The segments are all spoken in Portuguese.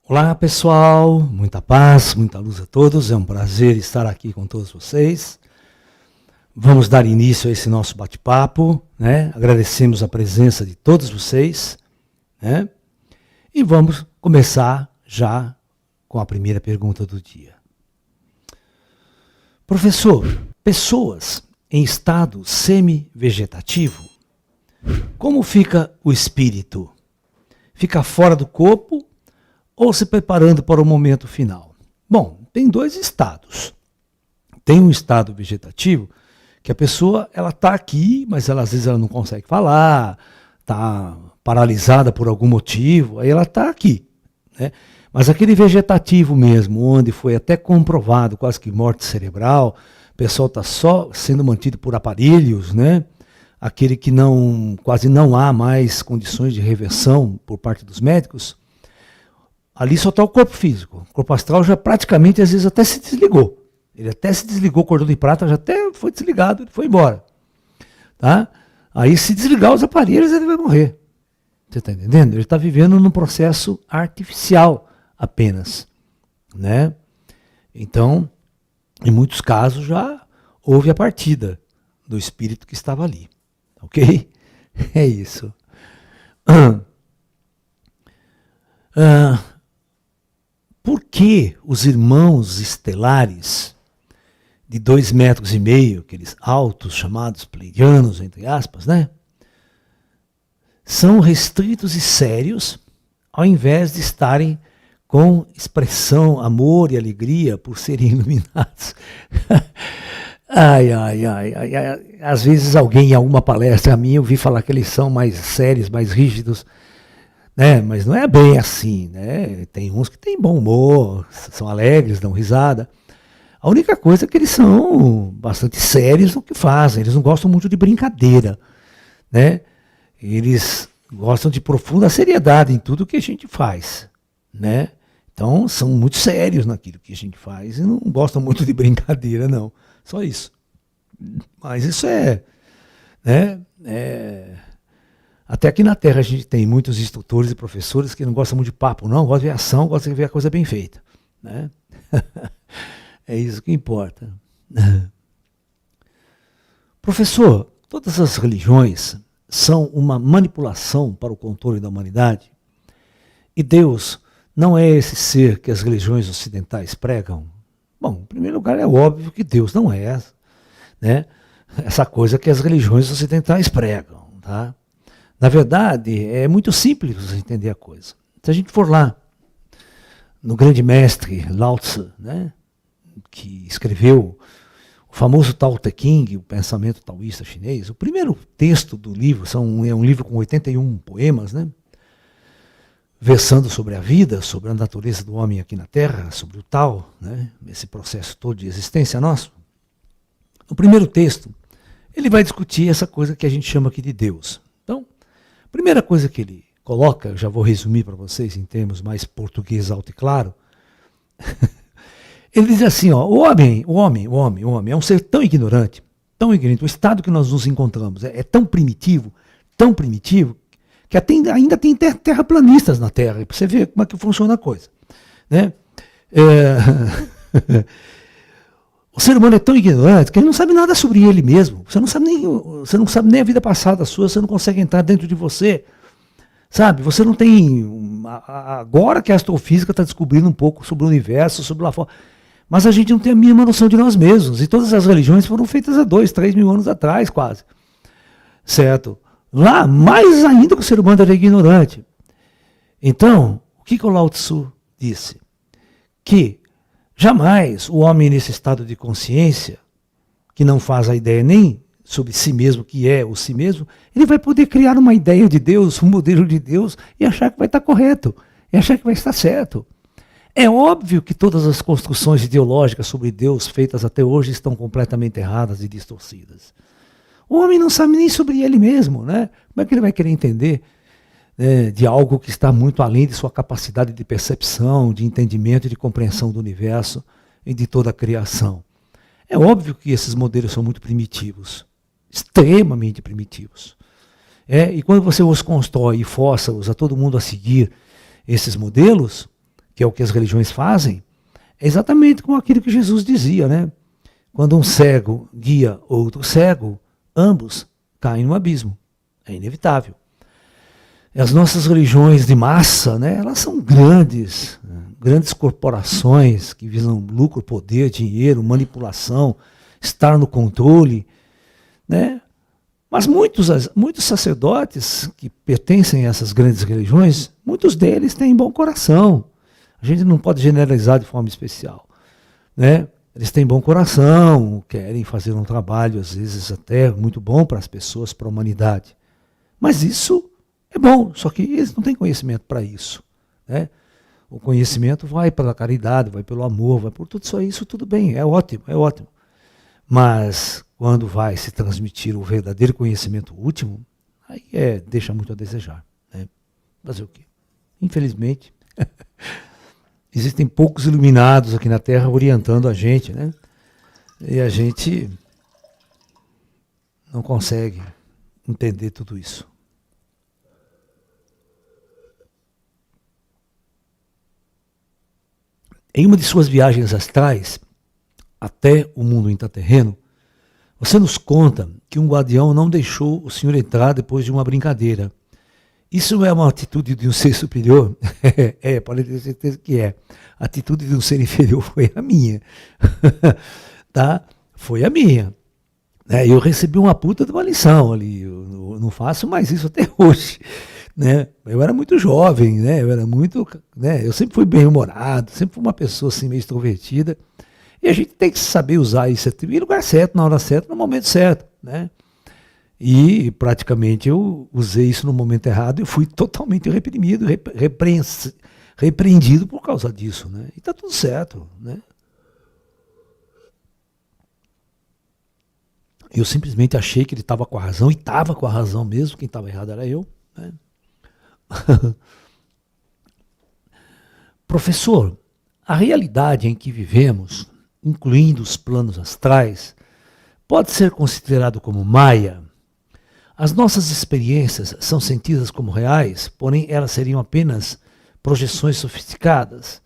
Olá pessoal, muita paz, muita luz a todos, é um prazer estar aqui com todos vocês. Vamos dar início a esse nosso bate-papo, né? Agradecemos a presença de todos vocês, né? E vamos começar já com a primeira pergunta do dia. Professor, pessoas em estado semi-vegetativo, como fica o espírito? Fica fora do corpo ou se preparando para o momento final? Bom, tem dois estados. Tem um estado vegetativo, que a pessoa ela está aqui, mas às vezes ela não consegue falar, está paralisada por algum motivo, aí ela está aqui, né? Mas aquele vegetativo mesmo, onde foi até comprovado quase que morte cerebral, o pessoal está só sendo mantido por aparelhos, né? Aquele que quase não há mais condições de reversão por parte dos médicos, ali só está o corpo físico. O corpo astral já praticamente, às vezes, até se desligou. Ele até se desligou, o cordão de prata já até foi desligado, ele foi embora. Tá? Aí, se desligar os aparelhos, ele vai morrer. Você está entendendo? Ele está vivendo num processo artificial apenas. Né? Então, em muitos casos, já houve a partida do espírito que estava ali. Ok? É isso. Por que os irmãos estelares de 2,5 metros, aqueles altos chamados pleiadianos, entre aspas, né, são restritos e sérios, ao invés de estarem com expressão, amor e alegria por serem iluminados? Às vezes alguém em alguma palestra a mim eu vi falar que eles são mais sérios, mais rígidos, né? Mas não é bem assim, né? Tem uns que têm bom humor, são alegres, dão risada. A única coisa é que eles são bastante sérios no que fazem, eles não gostam muito de brincadeira, né? Eles gostam de profunda seriedade em tudo que a gente faz, né? Então são muito sérios naquilo que a gente faz e não gostam muito de brincadeira, não. Só isso. Mas isso né? Até aqui na Terra a gente tem muitos instrutores e professores que não gostam muito de papo, não, gostam de ver ação, gostam de ver a coisa bem feita. Né? É isso que importa. Professor, todas as religiões são uma manipulação para o controle da humanidade? E Deus não é esse ser que as religiões ocidentais pregam? Bom, em primeiro lugar, é óbvio que Deus não é, né, essa coisa que as religiões ocidentais pregam. Tá? Na verdade, é muito simples você entender a coisa. Se a gente for lá no grande mestre Lao Tzu, né, que escreveu o famoso Tao Te Ching, o pensamento taoísta chinês, o primeiro texto do livro, é um livro com 81 poemas, né, versando sobre a vida, sobre a natureza do homem aqui na Terra, sobre o Tao, né, esse processo todo de existência nosso. No primeiro texto, ele vai discutir essa coisa que a gente chama aqui de Deus. Então, a primeira coisa que ele coloca, eu já vou resumir para vocês em termos mais português alto e claro, ele diz assim, ó, o homem é um ser tão ignorante, o estado que nós nos encontramos é tão primitivo, que ainda tem terraplanistas na Terra, para você ver como é que funciona a coisa. Né? O ser humano é tão ignorante que ele não sabe nada sobre ele mesmo. Você não sabe nem a vida passada sua, você não consegue entrar dentro de você. Sabe? Você não tem... Agora que a astrofísica está descobrindo um pouco sobre o universo, sobre lá fora. Mas a gente não tem a mínima noção de nós mesmos. E todas as religiões foram feitas há 2, 3 mil anos atrás, quase. Certo? Lá, mais ainda que o ser humano era ignorante. Então, o que o Lao Tzu disse? Que jamais o homem nesse estado de consciência, que não faz a ideia nem sobre si mesmo, que é o si mesmo, ele vai poder criar uma ideia de Deus, um modelo de Deus, e achar que vai estar correto, e achar que vai estar certo. É óbvio que todas as construções ideológicas sobre Deus feitas até hoje estão completamente erradas e distorcidas. O homem não sabe nem sobre ele mesmo, né? Como é que ele vai querer entender de algo que está muito além de sua capacidade de percepção, de entendimento e de compreensão do universo e de toda a criação? É óbvio que esses modelos são muito primitivos, extremamente primitivos. E quando você os constrói e força-os a todo mundo a seguir esses modelos, que é o que as religiões fazem, é exatamente como aquilo que Jesus dizia, né? Quando um cego guia outro cego, ambos caem no abismo. É inevitável. As nossas religiões de massa, né, elas são grandes corporações que visam lucro, poder, dinheiro, manipulação, estar no controle, né? Mas muitos sacerdotes que pertencem a essas grandes religiões, muitos deles têm bom coração. A gente não pode generalizar de forma especial, né? Eles têm bom coração, querem fazer um trabalho, às vezes até muito bom para as pessoas, para a humanidade. Mas isso é bom, só que eles não têm conhecimento para isso, né? O conhecimento vai pela caridade, vai pelo amor, vai por tudo isso, tudo bem, é ótimo, é ótimo. Mas quando vai se transmitir o verdadeiro conhecimento último, aí deixa muito a desejar, né? Fazer o quê? Infelizmente, existem poucos iluminados aqui na Terra orientando a gente, né? E a gente não consegue entender tudo isso. Em uma de suas viagens astrais, até o mundo intraterreno, você nos conta que um guardião não deixou o senhor entrar depois de uma brincadeira. Isso é uma atitude de um ser superior? Pode ter certeza que é. A atitude de um ser inferior foi a minha. Tá? Foi a minha. Eu recebi uma puta de uma lição ali. Eu não faço mais isso até hoje. Né? Eu era muito jovem, né? Eu sempre fui bem-humorado, sempre fui uma pessoa assim, meio extrovertida. E a gente tem que saber usar isso no lugar certo, na hora certa, no momento certo, né? E praticamente eu usei isso no momento errado e fui totalmente reprimido, repreendido por causa disso, né? E tá tudo certo, né? Eu simplesmente achei que ele estava com a razão, e estava com a razão mesmo, quem estava errado era eu, né? Professor, a realidade em que vivemos, incluindo os planos astrais, pode ser considerado como Maya? As nossas experiências são sentidas como reais, porém elas seriam apenas projeções sofisticadas.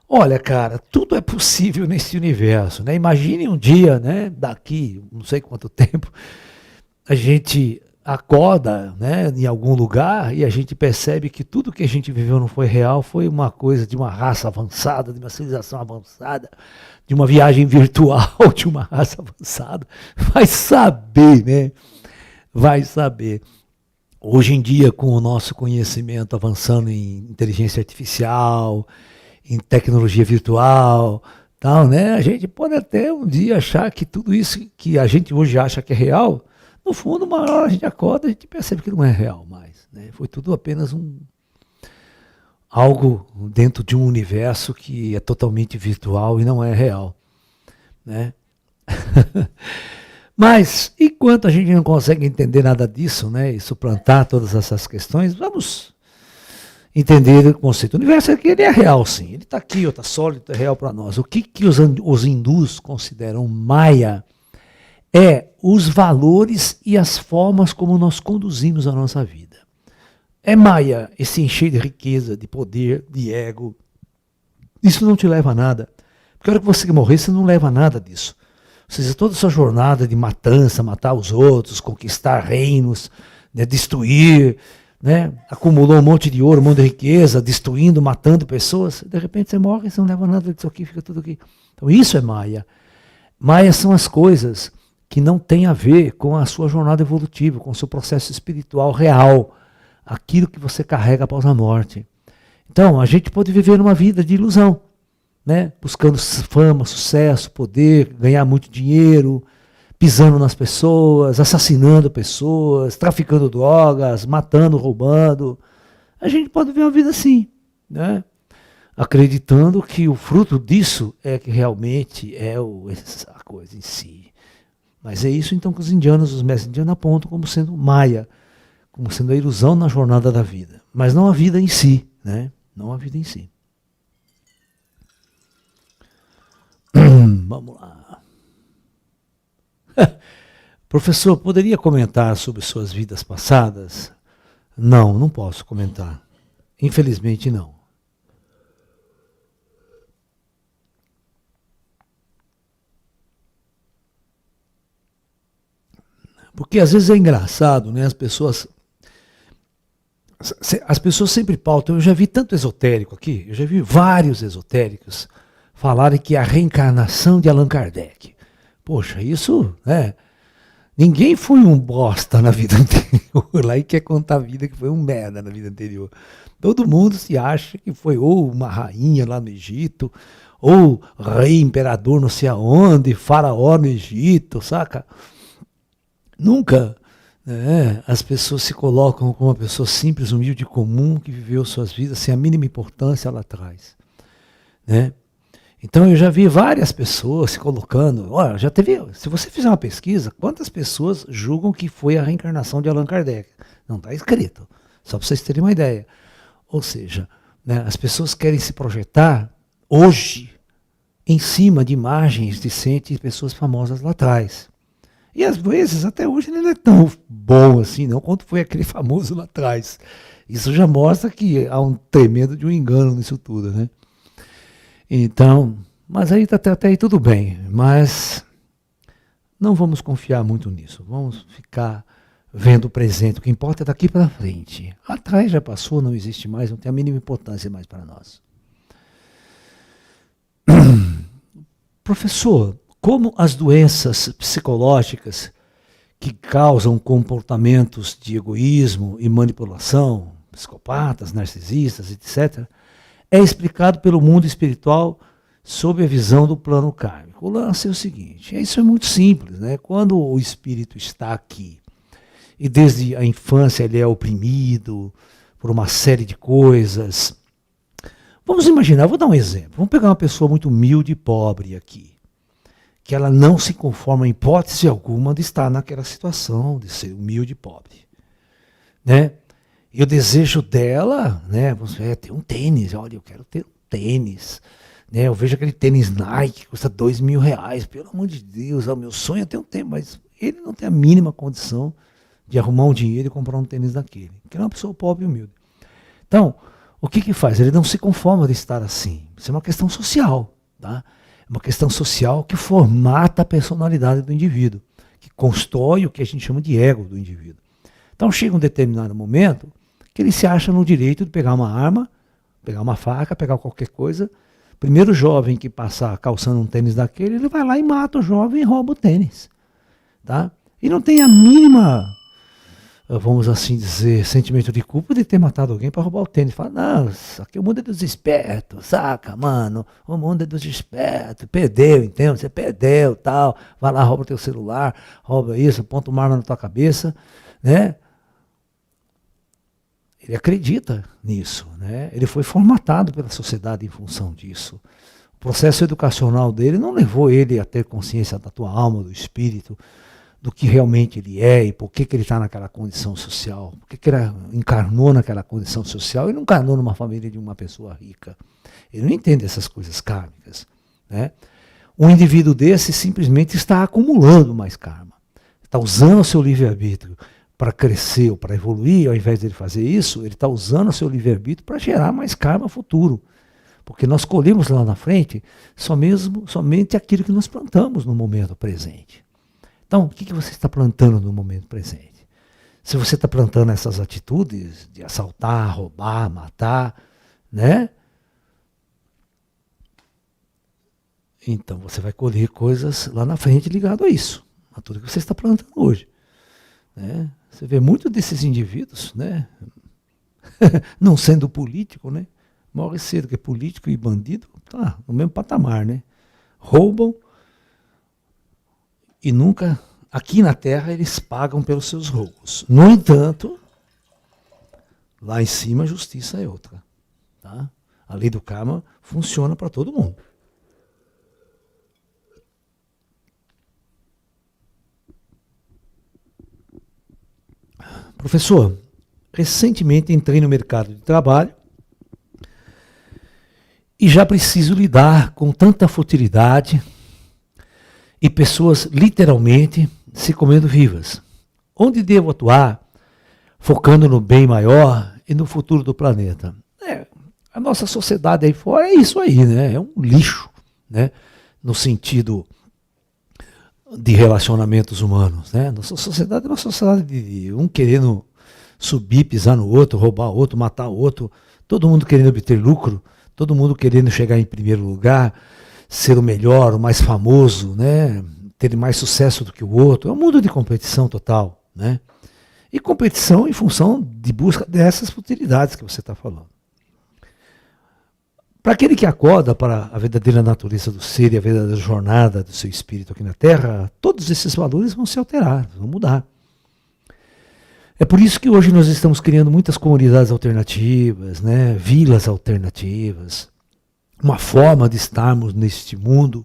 Olha, cara, tudo é possível nesse universo, né? Imagine um dia, né, daqui não sei quanto tempo, a gente acorda, né, em algum lugar e a gente percebe que tudo que a gente viveu não foi real, foi uma coisa de uma raça avançada, de uma civilização avançada, de uma viagem virtual de uma raça avançada. Vai saber, né? Vai saber. Hoje em dia, com o nosso conhecimento avançando em inteligência artificial, em tecnologia virtual, tal, né? A gente pode até um dia achar que tudo isso que a gente hoje acha que é real, no fundo, uma hora a gente acorda e a gente percebe que não é real mais, né? Foi tudo apenas algo dentro de um universo que é totalmente virtual e não é real, né? Mas, enquanto a gente não consegue entender nada disso, né, e suplantar todas essas questões, vamos entender o conceito. O universo aqui, ele é real, sim. Ele está aqui, está sólido, é real para nós. O que os hindus consideram Maya é os valores e as formas como nós conduzimos a nossa vida. É Maya esse encher de riqueza, de poder, de ego. Isso não te leva a nada. Porque a hora que você morrer, você não leva nada disso. Ou seja, toda essa jornada de matança, matar os outros, conquistar reinos, né, destruir, né, acumulou um monte de ouro, um monte de riqueza, destruindo, matando pessoas. De repente você morre, você não leva nada disso aqui, fica tudo aqui. Então isso é Maya. Maya são as coisas que não têm a ver com a sua jornada evolutiva, com o seu processo espiritual real, aquilo que você carrega após a morte. Então, a gente pode viver uma vida de ilusão, né? Buscando fama, sucesso, poder, ganhar muito dinheiro, pisando nas pessoas, assassinando pessoas, traficando drogas, matando, roubando. A gente pode viver uma vida assim, né? Acreditando que o fruto disso é que realmente é a coisa em si. Mas é isso então que os mestres indianos apontam como sendo Maya, como sendo a ilusão na jornada da vida. Mas não a vida em si, né? Não a vida em si. Vamos lá. Professor, poderia comentar sobre suas vidas passadas? Não, não posso comentar. Infelizmente não. Porque às vezes é engraçado, né? As pessoas sempre pautam. Eu já vi tanto esotérico aqui, eu já vi vários esotéricos falarem que a reencarnação de Allan Kardec. Poxa, isso, né? Ninguém foi um bosta na vida anterior lá e quer contar a vida que foi um merda na vida anterior. Todo mundo se acha que foi ou uma rainha lá no Egito, ou rei, imperador não sei aonde, faraó no Egito, saca? Nunca, né, as pessoas se colocam como uma pessoa simples, humilde e comum que viveu suas vidas sem a mínima importância lá atrás. Né? Então eu já vi várias pessoas se colocando. Olha, já teve. Se você fizer uma pesquisa, quantas pessoas julgam que foi a reencarnação de Allan Kardec? Não está escrito. Só para vocês terem uma ideia. Ou seja, né, as pessoas querem se projetar hoje em cima de imagens de pessoas famosas lá atrás. E às vezes, até hoje, ele não é tão bom assim, não, quanto foi aquele famoso lá atrás. Isso já mostra que há um tremendo de um engano nisso tudo, né? Então, mas aí até aí tudo bem, mas não vamos confiar muito nisso. Vamos ficar vendo o presente. O que importa é daqui para frente. Atrás já passou, não existe mais, não tem a mínima importância mais para nós. Professor, como as doenças psicológicas que causam comportamentos de egoísmo e manipulação, psicopatas, narcisistas, etc., é explicado pelo mundo espiritual sob a visão do plano kármico? O lance é o seguinte, isso é muito simples, né? Quando o espírito está aqui e desde a infância ele é oprimido por uma série de coisas. Vamos imaginar, vou dar um exemplo. Vamos pegar uma pessoa muito humilde e pobre aqui, que ela não se conforma em hipótese alguma de estar naquela situação de ser humilde e pobre. Né? E o desejo dela, né, é ter um tênis. Olha, eu quero ter um tênis. Né? Eu vejo aquele tênis Nike que custa R$2.000. Pelo amor de Deus, o meu sonho é ter um tênis, mas ele não tem a mínima condição de arrumar um dinheiro e comprar um tênis daquele. Porque ele é uma pessoa pobre e humilde. Então, o que faz? Ele não se conforma de estar assim. Isso é uma questão social. Tá? É uma questão social que formata a personalidade do indivíduo, que constrói o que a gente chama de ego do indivíduo. Então chega um determinado momento que ele se acha no direito de pegar uma arma, pegar uma faca, pegar qualquer coisa. Primeiro jovem que passar calçando um tênis daquele, ele vai lá e mata o jovem e rouba o tênis. Tá? E não tem a mínima, vamos assim dizer, sentimento de culpa de ter matado alguém para roubar o tênis. Fala, não, aqui o mundo é dos espertos, saca, mano? O mundo é dos espertos, perdeu, entende? Você perdeu, tal. Vai lá, rouba o teu celular, rouba isso, aponta uma arma na tua cabeça, né? Ele acredita nisso, né? Ele foi formatado pela sociedade em função disso. O processo educacional dele não levou ele a ter consciência da tua alma, do espírito, do que realmente ele é e por que ele está naquela condição social, por que ele encarnou naquela condição social e não encarnou numa família de uma pessoa rica. Ele não entende essas coisas kármicas. Né? Um indivíduo desse simplesmente está acumulando mais karma, está usando o seu livre-arbítrio para crescer ou para evoluir. Ao invés de ele fazer isso, ele está usando o seu livre-arbítrio para gerar mais karma futuro. Porque nós colhemos lá na frente somente aquilo que nós plantamos no momento presente. Então, o que você está plantando no momento presente? Se você está plantando essas atitudes de assaltar, roubar, matar, né? Então você vai colher coisas lá na frente ligado a isso, a tudo que você está plantando hoje. Né? Você vê muito desses indivíduos, né? Não sendo político, né? Morre cedo, que político e bandido tá no mesmo patamar, né? Roubam e nunca, aqui na Terra, eles pagam pelos seus roubos. No entanto, lá em cima a justiça é outra. Tá? A lei do karma funciona para todo mundo. Professor, recentemente entrei no mercado de trabalho e já preciso lidar com tanta futilidade e pessoas literalmente se comendo vivas. Onde devo atuar focando no bem maior e no futuro do planeta. A nossa sociedade aí fora é isso aí, né? É um lixo, né? No sentido de relacionamentos humanos, né? Nossa sociedade é uma sociedade de um querendo subir, pisar no outro, roubar o outro, matar o outro, todo mundo querendo obter lucro, todo mundo querendo chegar em primeiro lugar, ser o melhor, o mais famoso, né? Ter mais sucesso do que o outro. É um mundo de competição total, né? E competição em função de busca dessas futilidades que você está falando. Para aquele que acorda para a verdadeira natureza do ser e a verdadeira jornada do seu espírito aqui na Terra, todos esses valores vão se alterar, vão mudar. É por isso que hoje nós estamos criando muitas comunidades alternativas, né? Vilas alternativas, uma forma de estarmos neste mundo,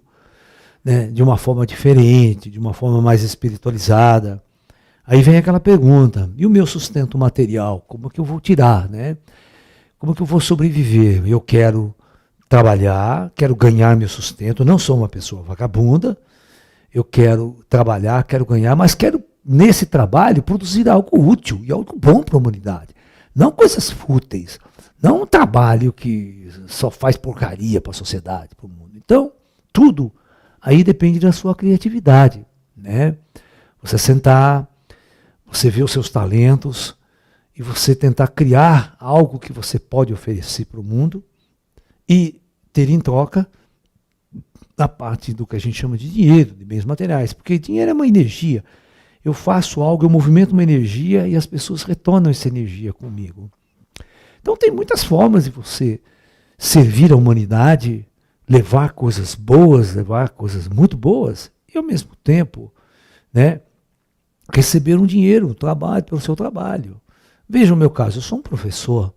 né? De uma forma diferente, de uma forma mais espiritualizada. Aí vem aquela pergunta, e o meu sustento material? Como é que eu vou tirar, né? Como é que eu vou sobreviver? Eu quero trabalhar, quero ganhar meu sustento, não sou uma pessoa vagabunda, eu quero trabalhar, quero ganhar, mas quero, nesse trabalho, produzir algo útil e algo bom para a humanidade. Não coisas fúteis, não um trabalho que só faz porcaria para a sociedade, para o mundo. Então, tudo aí depende da sua criatividade, né? Você sentar, você ver os seus talentos e você tentar criar algo que você pode oferecer para o mundo e ter em troca a parte do que a gente chama de dinheiro, de bens materiais, porque dinheiro é uma energia. Eu faço algo, eu movimento uma energia e as pessoas retornam essa energia comigo. Então tem muitas formas de você servir a humanidade, levar coisas boas, levar coisas muito boas e ao mesmo tempo, né, receber um dinheiro, um trabalho pelo seu trabalho. Veja o meu caso, eu sou um professor.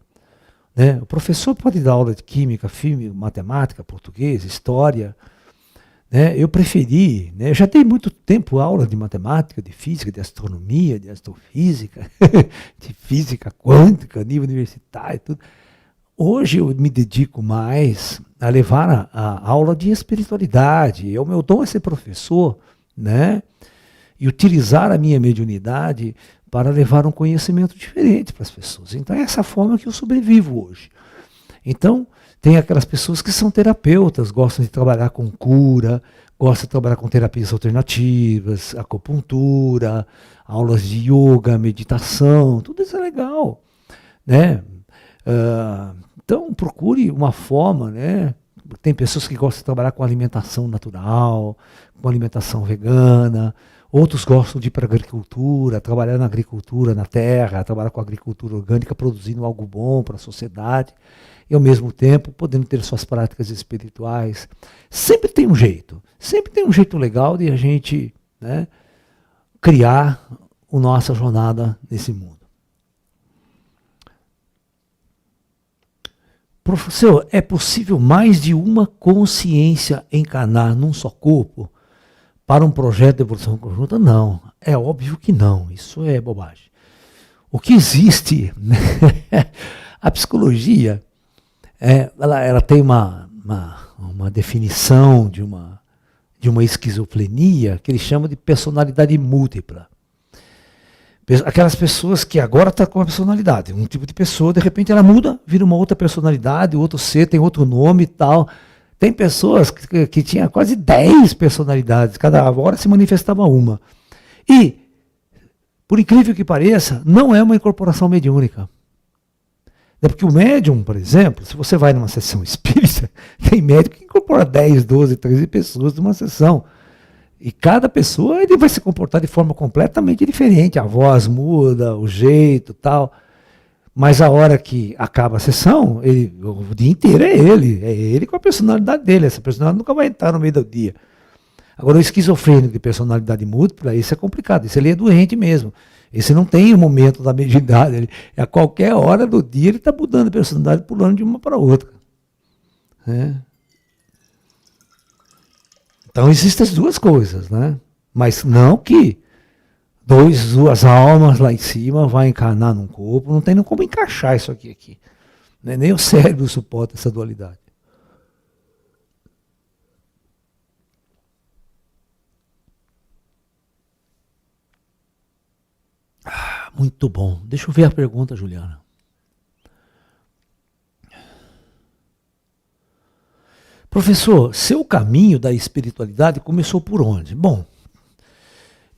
Né? O professor pode dar aula de química, física, matemática, português, história. Né? Eu preferi, né? Eu já dei muito tempo aula de matemática, de física, de astronomia, de astrofísica, de física quântica, nível universitário, tudo. Hoje eu me dedico mais a levar a aula de espiritualidade. O meu dom é ser professor, né? E utilizar a minha mediunidade para levar um conhecimento diferente para as pessoas. Então é essa forma que eu sobrevivo hoje. Então, tem aquelas pessoas que são terapeutas, gostam de trabalhar com cura, gostam de trabalhar com terapias alternativas, acupuntura, aulas de yoga, meditação, tudo isso é legal, né? Então, procure uma forma, né? Tem pessoas que gostam de trabalhar com alimentação natural, com alimentação vegana. Outros gostam de ir para a agricultura, trabalhar na agricultura, na terra, trabalhar com a agricultura orgânica, produzindo algo bom para a sociedade, e ao mesmo tempo podendo ter suas práticas espirituais. Sempre tem um jeito legal de a gente, né, criar a nossa jornada nesse mundo. Professor, é possível mais de uma consciência encarnar num só corpo? Para um projeto de evolução conjunta, não. É óbvio que não. Isso é bobagem. O que existe, né? A psicologia, ela tem uma definição de uma esquizofrenia que eles chamam de personalidade múltipla. Aquelas pessoas que agora estão com uma personalidade, um tipo de pessoa, de repente ela muda, vira uma outra personalidade, outro ser, tem outro nome e tal. Tem pessoas que tinham quase 10 personalidades, cada hora se manifestava uma. E, por incrível que pareça, não é uma incorporação mediúnica. É porque o médium, por exemplo, se você vai numa sessão espírita, tem médium que incorpora 10, 12, 13 pessoas numa sessão. E cada pessoa ele vai se comportar de forma completamente diferente. A voz muda, o jeito e tal. Mas a hora que acaba a sessão, o dia inteiro é ele com a personalidade dele. Essa personalidade nunca vai entrar no meio do dia. Agora, o esquizofrênico de personalidade múltipla, isso é complicado, isso ele é doente mesmo. Esse não tem o momento da mediunidade, a qualquer hora do dia ele está mudando a personalidade, pulando de uma para outra. Né? Então, existem as duas coisas, né? Mas não que duas almas lá em cima vai encarnar num corpo, não tem nem como encaixar isso aqui. Né? Nem o cérebro suporta essa dualidade. Muito bom. Deixa eu ver a pergunta, Juliana. Professor, seu caminho da espiritualidade começou por onde? Bom,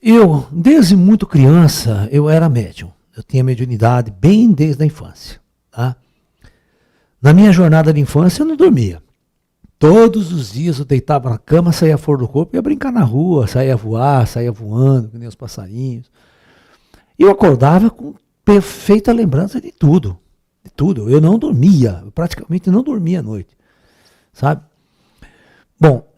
eu, desde muito criança, eu era médium. Eu tinha mediunidade bem desde a infância. Tá? Na minha jornada de infância, eu não dormia. Todos os dias eu deitava na cama, saía fora do corpo, ia brincar na rua, saía a voar, saía voando, que nem os passarinhos. E eu acordava com perfeita lembrança de tudo. De tudo. Eu não dormia, eu praticamente não dormia à noite. Sabe? Bom,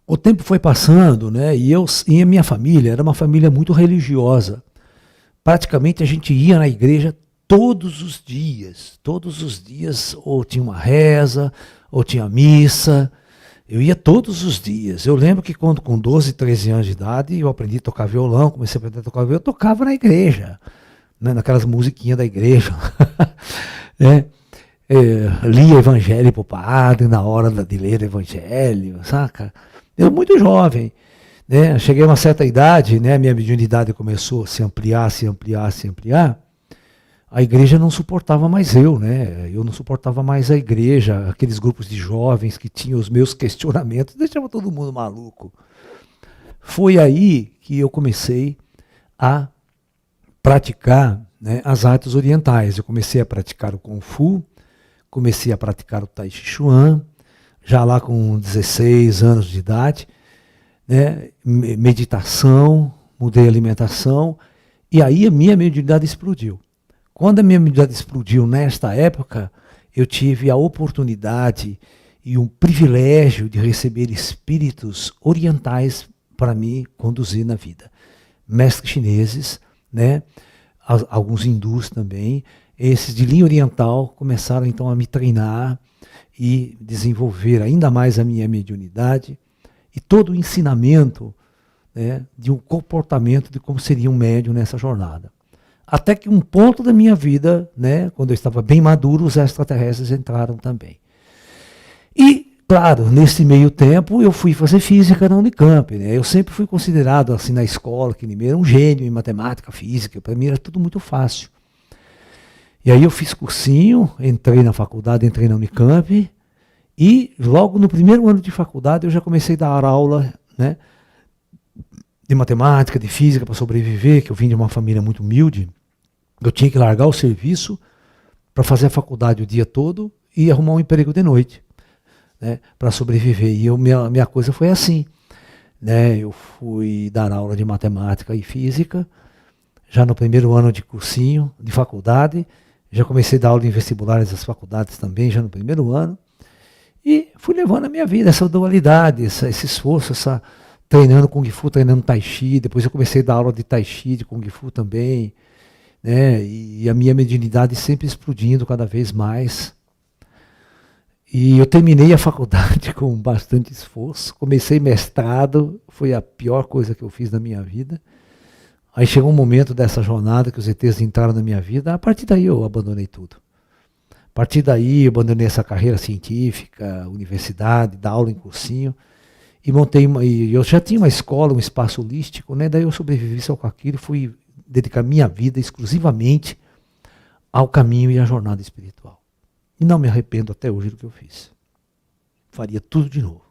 o tempo foi passando, né? E a minha família era uma família muito religiosa. Praticamente a gente ia na igreja todos os dias, ou tinha uma reza, ou tinha missa. Eu ia todos os dias. Eu lembro que quando com 12, 13 anos de idade, eu aprendi a tocar violão, comecei a aprender a tocar violão, eu tocava na igreja, né? Naquelas musiquinhas da igreja. Né? Lia evangelho para o padre na hora de ler o evangelho, saca? Eu muito jovem, né? Cheguei a uma certa idade, né? Minha mediunidade começou a se ampliar. A igreja não suportava mais eu, né? Eu não suportava mais a igreja, aqueles grupos de jovens que tinham os meus questionamentos, deixava todo mundo maluco. Foi aí que eu comecei a praticar, né, as artes orientais. Eu comecei a praticar o Kung Fu, comecei a praticar o Tai Chi Chuan, já lá com 16 anos de idade, né, meditação, mudei a alimentação, e aí a minha mediunidade explodiu. Quando a minha mediunidade explodiu nesta época, eu tive a oportunidade e um privilégio de receber espíritos orientais para me conduzir na vida. Mestres chineses, né, alguns hindus também, esses de linha oriental começaram então a me treinar e desenvolver ainda mais a minha mediunidade e todo o ensinamento, né, de um comportamento de como seria um médium nessa jornada. Até que um ponto da minha vida, né, quando eu estava bem maduro, os extraterrestres entraram também. E, claro, nesse meio tempo eu fui fazer física na Unicamp. Né? Eu sempre fui considerado, assim, na escola, que era um gênio em matemática, física. Para mim era tudo muito fácil. E aí eu fiz cursinho, entrei na faculdade, entrei na Unicamp. E logo no primeiro ano de faculdade eu já comecei a dar aula, né, de matemática, de física para sobreviver, que eu vim de uma família muito humilde. Eu tinha que largar o serviço para fazer a faculdade o dia todo e arrumar um emprego de noite, né, para sobreviver. E minha coisa foi assim. Né, eu fui dar aula de matemática e física, já no primeiro ano de cursinho, de faculdade. Já comecei a dar aula em vestibulares das faculdades também, já no primeiro ano. E fui levando a minha vida, essa dualidade, esse esforço, treinando Kung Fu, treinando Tai Chi. Depois eu comecei a dar aula de Tai Chi, de Kung Fu também. Né? E a minha mediunidade sempre explodindo cada vez mais. E eu terminei a faculdade com bastante esforço. Comecei mestrado, foi a pior coisa que eu fiz na minha vida. Aí chegou um momento dessa jornada que os ETs entraram na minha vida. A partir daí eu abandonei tudo. A partir daí eu abandonei essa carreira científica, universidade, dar aula em cursinho. E montei eu já tinha uma escola, um espaço holístico, né? Daí eu sobrevivi só com aquilo e fui dedicar minha vida exclusivamente ao caminho e à jornada espiritual. E não me arrependo até hoje do que eu fiz. Faria tudo de novo.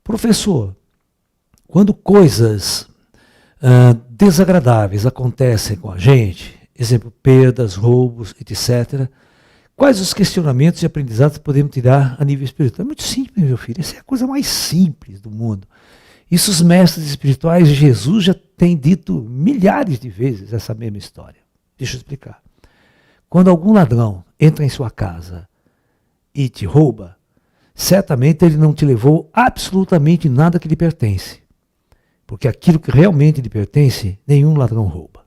Professor, quando coisas desagradáveis acontecem com a gente, exemplo, perdas, roubos, etc., quais os questionamentos e aprendizados podemos tirar a nível espiritual? É muito simples, meu filho. Essa é a coisa mais simples do mundo. Isso os mestres espirituais, Jesus já tem dito milhares de vezes essa mesma história. Deixa eu explicar. Quando algum ladrão entra em sua casa e te rouba, certamente ele não te levou absolutamente nada que lhe pertence. Porque aquilo que realmente lhe pertence, nenhum ladrão rouba.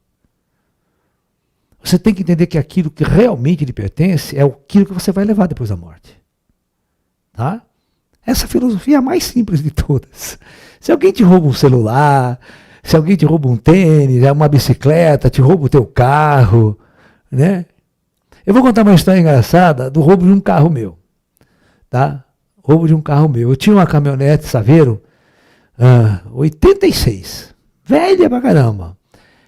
Você tem que entender que aquilo que realmente lhe pertence é aquilo que você vai levar depois da morte. Tá? Essa filosofia é a mais simples de todas. Se alguém te rouba um celular, se alguém te rouba um tênis, uma bicicleta, te rouba o teu carro, né? Eu vou contar uma história engraçada do roubo de um carro meu. Tá? Roubo de um carro meu. Eu tinha uma caminhonete Saveiro 86. velha pra caramba.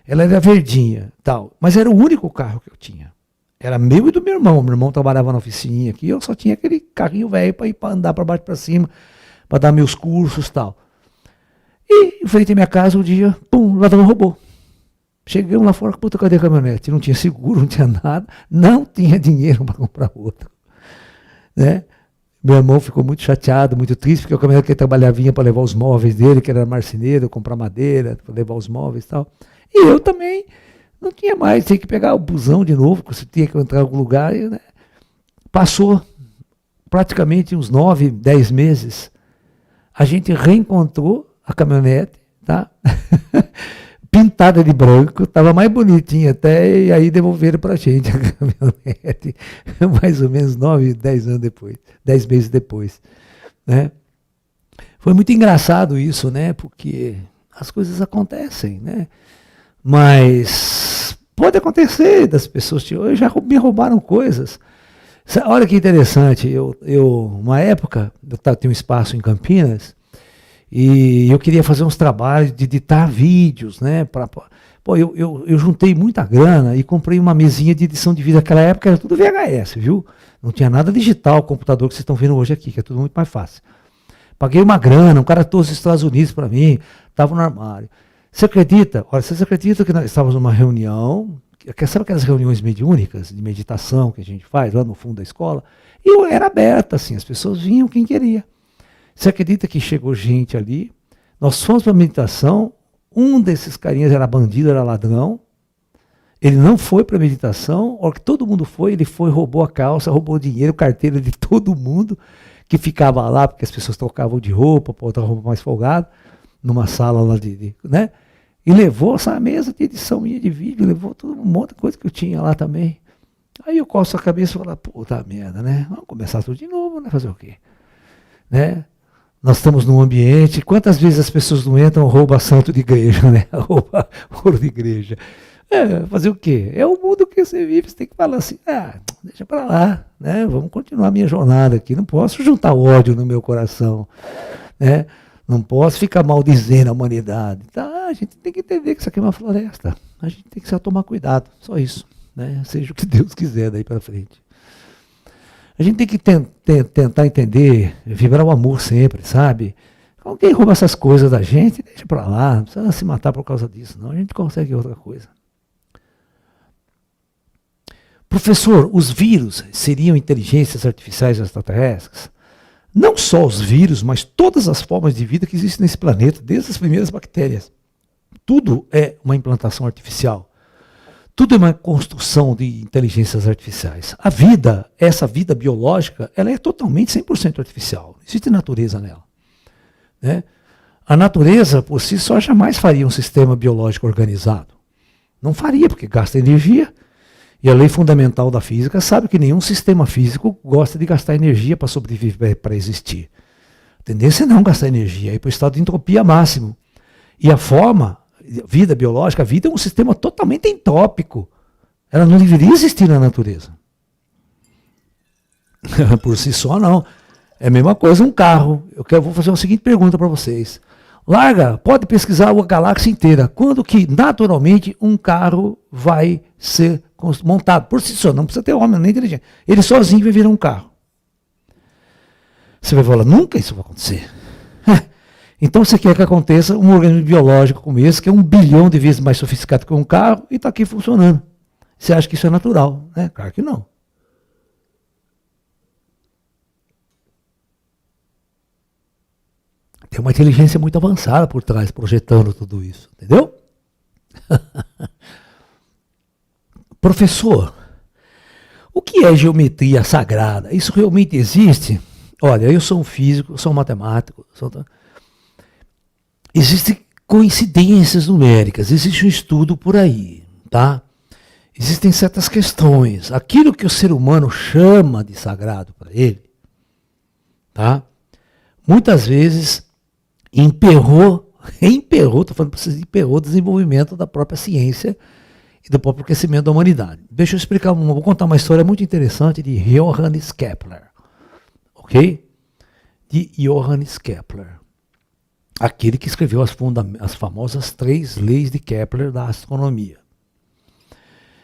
Ela era verdinha, tal. Mas era o único carro que eu tinha. Era meu e do meu irmão. Meu irmão trabalhava na oficininha aqui, eu só tinha aquele carrinho velho para ir para andar para baixo e para cima, para dar meus cursos, tal. E em frente à minha casa, um dia, pum, o ladrão roubou. Chegamos lá fora, puta, cadê a caminhonete? Não tinha seguro, não tinha nada, não tinha dinheiro para comprar outra. Né? Meu irmão ficou muito chateado, muito triste, porque o caminhão que ele trabalhava vinha para levar os móveis dele, que era marceneiro, comprar madeira, para levar os móveis e tal. E eu também não tinha mais, tinha que pegar o busão de novo, você tinha que entrar em algum lugar. E, né? Passou praticamente uns 9, 10 meses, a gente reencontrou a caminhonete, tá? Pintada de branco, estava mais bonitinha até, e aí devolveram para a gente a caminhonete, mais ou menos 9, 10 anos depois, 10 meses depois. Né? Foi muito engraçado isso, né? Porque as coisas acontecem, né? Mas pode acontecer das pessoas, já me roubaram coisas. Olha que interessante, uma época, eu tinha um espaço em Campinas, e eu queria fazer uns trabalhos de editar vídeos, né? Eu juntei muita grana e comprei uma mesinha de edição de vídeo. Naquela época era tudo VHS, viu? Não tinha nada digital, o computador que vocês estão vendo hoje aqui, que é tudo muito mais fácil. Paguei uma grana, um cara trouxe dos Estados Unidos para mim, estava no armário. Você acredita? Olha, vocês acreditam que nós estávamos numa reunião, sabe aquelas reuniões mediúnicas de meditação que a gente faz lá no fundo da escola? E eu era aberta, assim, as pessoas vinham quem queria. Você acredita que chegou gente ali? Nós fomos para a meditação, um desses carinhas era bandido, era ladrão. Ele não foi para a meditação, a hora que todo mundo foi, ele foi, roubou a calça, roubou o dinheiro, carteira de todo mundo que ficava lá, porque as pessoas trocavam de roupa, para outra roupa mais folgada, numa sala lá né? E levou essa mesa de edição minha de vídeo, levou tudo, um monte de coisa que eu tinha lá também. Aí eu coço a cabeça e falo, puta merda, né? Vamos começar tudo de novo, né? Fazer o quê? Né? Nós estamos num ambiente, quantas vezes as pessoas não entram, roubam santo de igreja, né? Rouba ouro de igreja. Fazer o quê? É o mundo que você vive, você tem que falar assim, deixa pra lá, né? Vamos continuar a minha jornada aqui, não posso juntar ódio no meu coração, né? Não posso ficar maldizendo a humanidade. Tá? A gente tem que entender que isso aqui é uma floresta, a gente tem que só tomar cuidado, só isso, né? Seja o que Deus quiser daí para frente. A gente tem que tentar entender, vibrar o amor sempre, sabe? Alguém rouba essas coisas da gente, deixa pra lá, não precisa se matar por causa disso, não. A gente consegue outra coisa. Professor, os vírus seriam inteligências artificiais extraterrestres? Não só os vírus, mas todas as formas de vida que existem nesse planeta, desde as primeiras bactérias. Tudo é uma implantação artificial. Tudo é uma construção de inteligências artificiais. A vida, essa vida biológica, ela é totalmente 100% artificial. Não existe natureza nela. Né? A natureza, por si só, jamais faria um sistema biológico organizado. Não faria, porque gasta energia. E a lei fundamental da física sabe que nenhum sistema físico gosta de gastar energia para sobreviver, para existir. A tendência é não gastar energia, é ir para o estado de entropia máximo. E a forma... vida biológica, a vida é um sistema totalmente entrópico. Ela não deveria existir na natureza. Por si só, não. É a mesma coisa um carro. Vou fazer uma seguinte pergunta para vocês. Pode pesquisar a galáxia inteira. Quando que, naturalmente, um carro vai ser montado? Por si só, não precisa ter homem nem inteligente. Ele sozinho vai virar um carro. Você vai falar, nunca isso vai acontecer. Então você quer que aconteça um organismo biológico como esse, que é 1 bilhão de vezes mais sofisticado que um carro, e está aqui funcionando. Você acha que isso é natural? Né? Claro que não. Tem uma inteligência muito avançada por trás, projetando tudo isso. Entendeu? Professor, o que é geometria sagrada? Isso realmente existe? Olha, eu sou um físico, sou um matemático, existem coincidências numéricas, existe um estudo por aí, tá? Existem certas questões. Aquilo que o ser humano chama de sagrado para ele, tá? Muitas vezes emperrou, estou falando para vocês, emperrou o desenvolvimento da própria ciência e do próprio crescimento da humanidade. Deixa eu explicar, vou contar uma história muito interessante de Johannes Kepler, ok? De Johannes Kepler. aquele que escreveu as famosas 3 leis de Kepler da astronomia.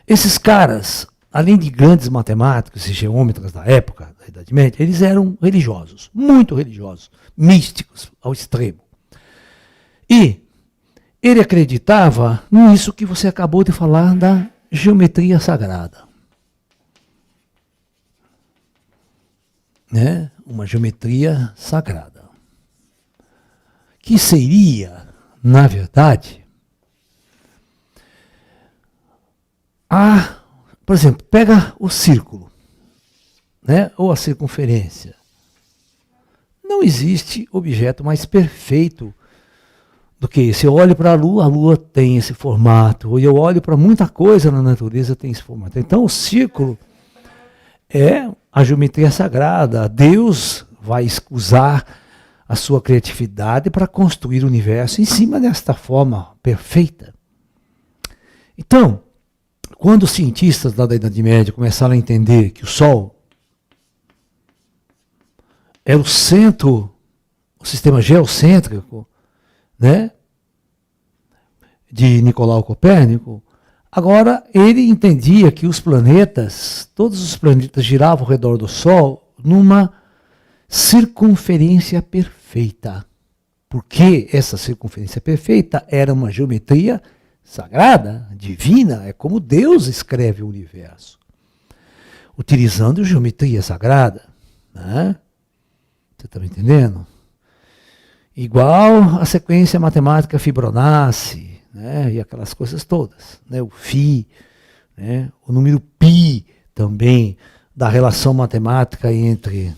Esses caras, além de grandes matemáticos e geômetras da época, da Idade Média, eles eram religiosos, muito religiosos, místicos ao extremo. E ele acreditava nisso que você acabou de falar da geometria sagrada. Né? Uma geometria sagrada. Que seria, na verdade, por exemplo, pega o círculo, né? Ou a circunferência. Não existe objeto mais perfeito do que esse. Eu olho para a Lua tem esse formato. E eu olho para muita coisa na natureza, tem esse formato. Então o círculo é a geometria sagrada. Deus vai usar a sua criatividade para construir o universo em cima desta forma perfeita. Então, quando os cientistas da Idade Média começaram a entender que o Sol era o centro, o sistema geocêntrico, né, de Nicolau Copérnico, agora ele entendia que os planetas, todos os planetas giravam ao redor do Sol numa circunferência perfeita. Porque essa circunferência perfeita era uma geometria sagrada, divina, é como Deus escreve o universo. Utilizando geometria sagrada. Né? Você está me entendendo? Igual a sequência matemática Fibonacci, né? E aquelas coisas todas. Né? O Φ, né? O número π também, da relação matemática entre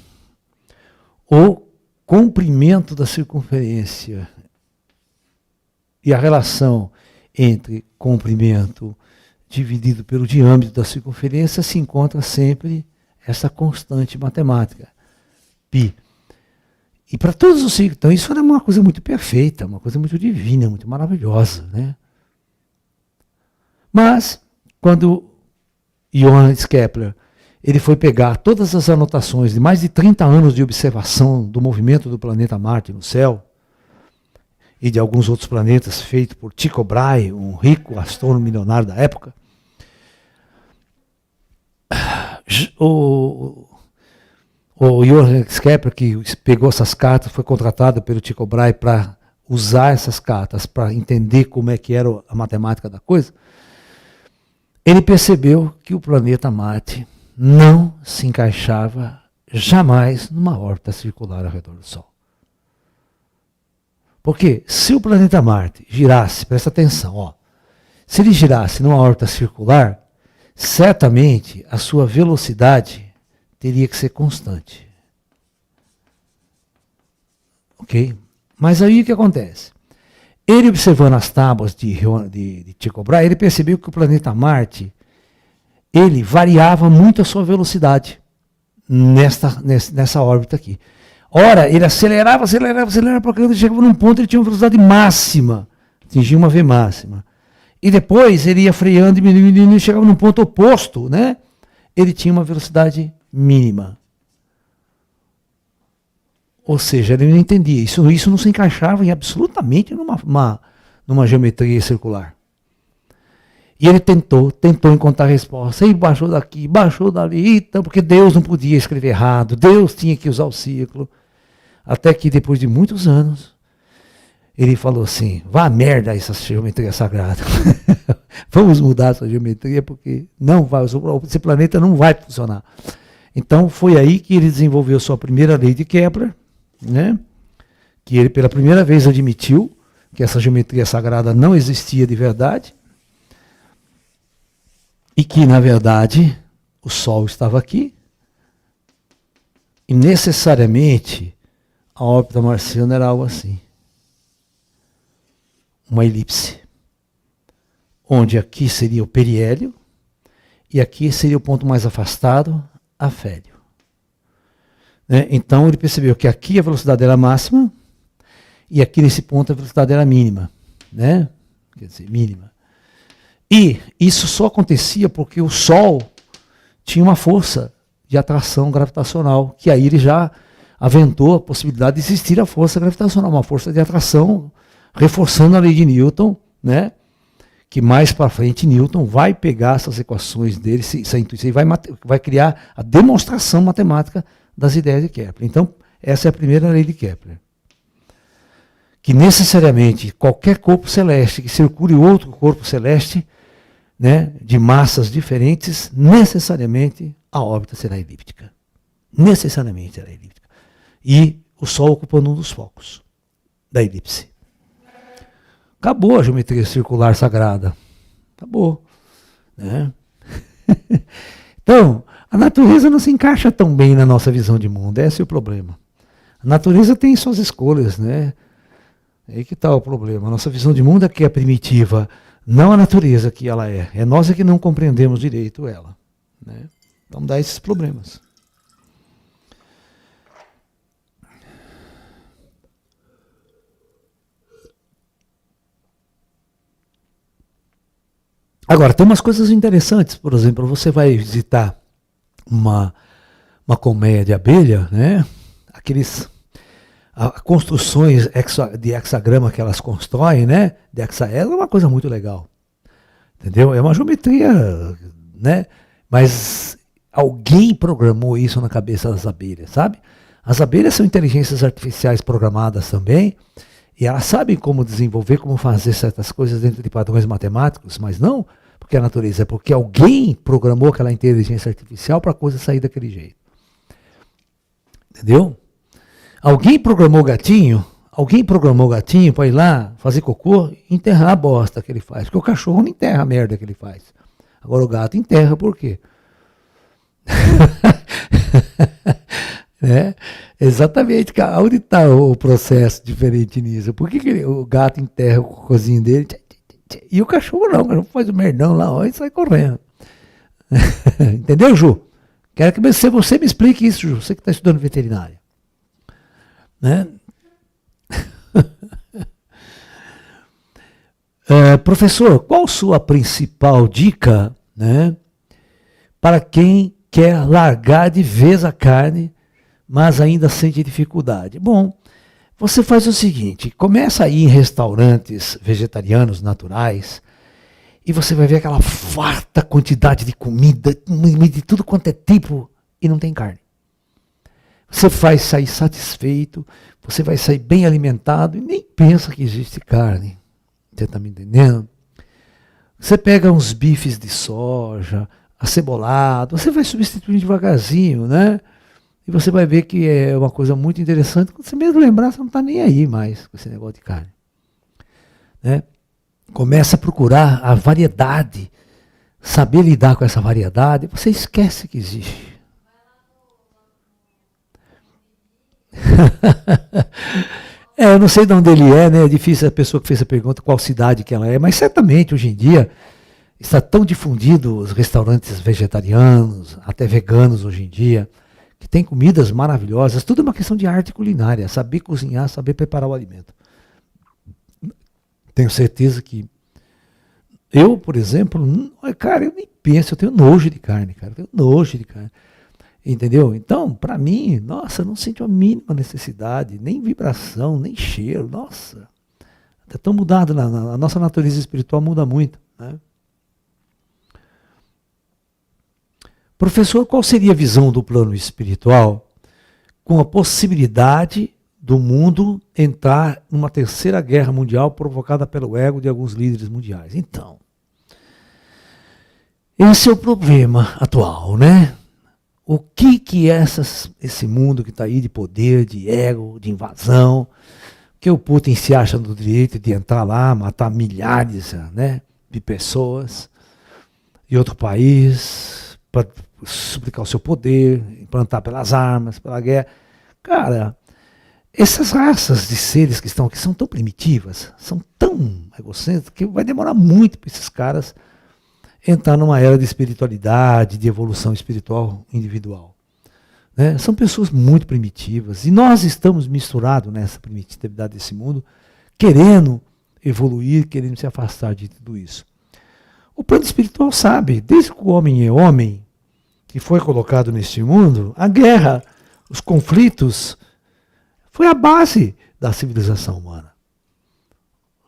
o comprimento da circunferência e a relação entre comprimento dividido pelo diâmetro da circunferência, se encontra sempre essa constante matemática, π. E para todos os ciclos, então isso era uma coisa muito perfeita, uma coisa muito divina, muito maravilhosa. Né? Mas, quando Johannes Kepler ele foi pegar todas as anotações de mais de 30 anos de observação do movimento do planeta Marte no céu, e de alguns outros planetas, feito por Tycho Brahe, um rico astrônomo milionário da época, o Johannes Kepler, que pegou essas cartas, foi contratado pelo Tycho Brahe para usar essas cartas, para entender como é que era a matemática da coisa, ele percebeu que o planeta Marte não se encaixava jamais numa órbita circular ao redor do Sol. Porque se o planeta Marte girasse, presta atenção, ó, se ele girasse numa órbita circular, certamente a sua velocidade teria que ser constante. Ok? Mas aí o que acontece? Ele observando as tábuas de Tycho Brahe, ele percebeu que o planeta Marte ele variava muito a sua velocidade nessa órbita aqui. Ora, ele acelerava, porque ele chegava num ponto, ele tinha uma velocidade máxima, atingia uma V máxima. E depois ele ia freando, diminuindo, e chegava num ponto oposto, né? Ele tinha uma velocidade mínima. Ou seja, ele não entendia. Isso não se encaixava absolutamente numa geometria circular. E ele tentou encontrar a resposta. E baixou daqui, baixou dali, então, porque Deus não podia escrever errado, Deus tinha que usar o círculo. Até que depois de muitos anos, ele falou assim, vá a merda essa geometria sagrada. Vamos mudar essa geometria, porque não vai, esse planeta não vai funcionar. Então foi aí que ele desenvolveu sua primeira lei de Kepler, né? Que ele pela primeira vez admitiu que essa geometria sagrada não existia de verdade, e que, na verdade, o Sol estava aqui, e necessariamente a órbita marciana era algo assim. Uma elipse. Onde aqui seria o periélio, e aqui seria o ponto mais afastado, afélio. Né? Então ele percebeu que aqui a velocidade era máxima, e aqui nesse ponto a velocidade era mínima. Né? Quer dizer, mínima. E isso só acontecia porque o Sol tinha uma força de atração gravitacional, que aí ele já aventou a possibilidade de existir a força gravitacional, uma força de atração, reforçando a lei de Newton, né? Que mais para frente Newton vai pegar essas equações dele, essa intuição, e vai criar a demonstração matemática das ideias de Kepler. Então, essa é a primeira lei de Kepler. Que necessariamente qualquer corpo celeste que circule outro corpo celeste, né, de massas diferentes, necessariamente a órbita será elíptica. Necessariamente será elíptica. E o Sol ocupando um dos focos da elipse. Acabou a geometria circular sagrada. Acabou. Né? Então, a natureza não se encaixa tão bem na nossa visão de mundo. Esse é o problema. A natureza tem suas escolhas, né? Aí que está o problema. A nossa visão de mundo é que é primitiva, não a natureza que ela é. É nós que não compreendemos direito ela. Né? Então dá esses problemas. Agora, tem umas coisas interessantes. Por exemplo, você vai visitar uma colmeia de abelha, né? Aqueles construções de hexagrama que elas constroem, né? De hexaedro é uma coisa muito legal. Entendeu? É uma geometria, né? Mas alguém programou isso na cabeça das abelhas, sabe? As abelhas são inteligências artificiais programadas também, e elas sabem como desenvolver, como fazer certas coisas dentro de padrões matemáticos, mas não porque a natureza, é porque alguém programou aquela inteligência artificial para a coisa sair daquele jeito. Entendeu? Alguém programou o gatinho para ir lá fazer cocô e enterrar a bosta que ele faz. Porque o cachorro não enterra a merda que ele faz. Agora o gato enterra por quê? Né? Exatamente, onde está o processo diferente nisso? Por que o gato enterra o cocôzinho dele e o cachorro não? O cachorro faz o merdão lá ó, e sai correndo. Entendeu, Ju? Quero que você me explique isso, Ju, você que está estudando veterinária. Né? Professor, qual sua principal dica, né, para quem quer largar de vez a carne, mas ainda sente dificuldade? Bom, você faz o seguinte, começa a ir em restaurantes vegetarianos naturais e você vai ver aquela farta quantidade de comida, de tudo quanto é tipo, e não tem carne. Você vai sair satisfeito, você vai sair bem alimentado e nem pensa que existe carne. Você está me entendendo? Você pega uns bifes de soja, acebolado, você vai substituindo devagarzinho, né? E você vai ver que é uma coisa muito interessante. Quando você mesmo lembrar, você não está nem aí mais com esse negócio de carne. Né? Começa a procurar a variedade, saber lidar com essa variedade, você esquece que existe. Eu não sei de onde ele é, né? É difícil a pessoa que fez a pergunta qual cidade que ela é, mas certamente hoje em dia está tão difundido os restaurantes vegetarianos, até veganos hoje em dia, que tem comidas maravilhosas. Tudo é uma questão de arte culinária, saber cozinhar, saber preparar o alimento. Tenho certeza que eu, por exemplo, cara, eu nem penso, eu tenho nojo de carne, cara, eu tenho nojo de carne. Entendeu? Então, para mim, nossa, não sinto a mínima necessidade, nem vibração, nem cheiro, nossa. Está tão mudado, a nossa natureza espiritual muda muito. Né? Professor, qual seria a visão do plano espiritual com a possibilidade do mundo entrar numa terceira guerra mundial provocada pelo ego de alguns líderes mundiais? Então, esse é o problema atual, né? O que é esse mundo que está aí de poder, de ego, de invasão, que o Putin se acha no direito de entrar lá, matar milhares, né, de pessoas em outro país, para suplicar o seu poder, implantar pelas armas, pela guerra. Cara, essas raças de seres que estão aqui são tão primitivas, são tão egocêntricas, que vai demorar muito para esses caras entrar numa era de espiritualidade, de evolução espiritual individual. Né? São pessoas muito primitivas, e nós estamos misturados nessa primitividade desse mundo, querendo evoluir, querendo se afastar de tudo isso. O plano espiritual sabe, desde que o homem é homem, que foi colocado neste mundo, a guerra, os conflitos Foi a base da civilização humana.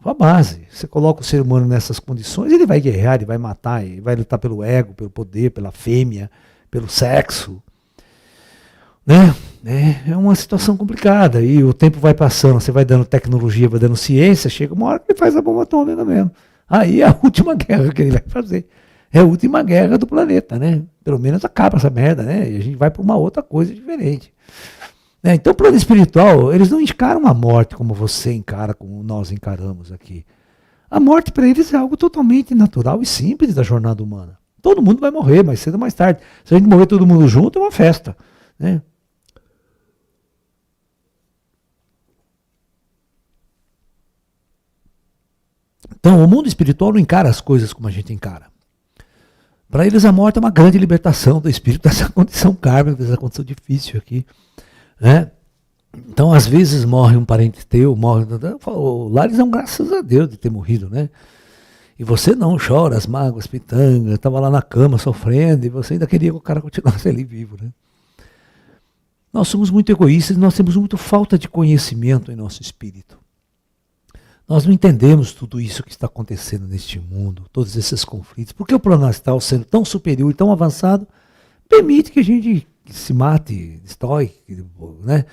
Foi a base. Você coloca o ser humano nessas condições, ele vai guerrear, ele vai matar, ele vai lutar pelo ego, pelo poder, pela fêmea, pelo sexo. Né? É uma situação complicada. E o tempo vai passando, você vai dando tecnologia, vai dando ciência, chega uma hora que ele faz a bomba atômica mesmo. Aí é a última guerra que ele vai fazer. É a última guerra do planeta, né? Pelo menos acaba essa merda, né? E a gente vai para uma outra coisa diferente. Então, o plano espiritual, eles não encaram a morte como você encara, como nós encaramos aqui. A morte para eles é algo totalmente natural e simples da jornada humana. Todo mundo vai morrer, mais cedo ou mais tarde. Se a gente morrer todo mundo junto, é uma festa, né? Então, o mundo espiritual não encara as coisas como a gente encara. Para eles, a morte é uma grande libertação do espírito dessa condição kármica, dessa condição difícil aqui. Né? Então, às vezes, morre um parente teu, morre. Lá eles dão graças a Deus de ter morrido, né? E você não chora as mágoas, pitanga, estava lá na cama sofrendo, e você ainda queria que o cara continuasse ali vivo, né? Nós somos muito egoístas, nós temos muito falta de conhecimento em nosso espírito. Nós não entendemos tudo isso que está acontecendo neste mundo, todos esses conflitos. Porque o plano astral, sendo tão superior e tão avançado, permite que a gente se mate, destrói, né?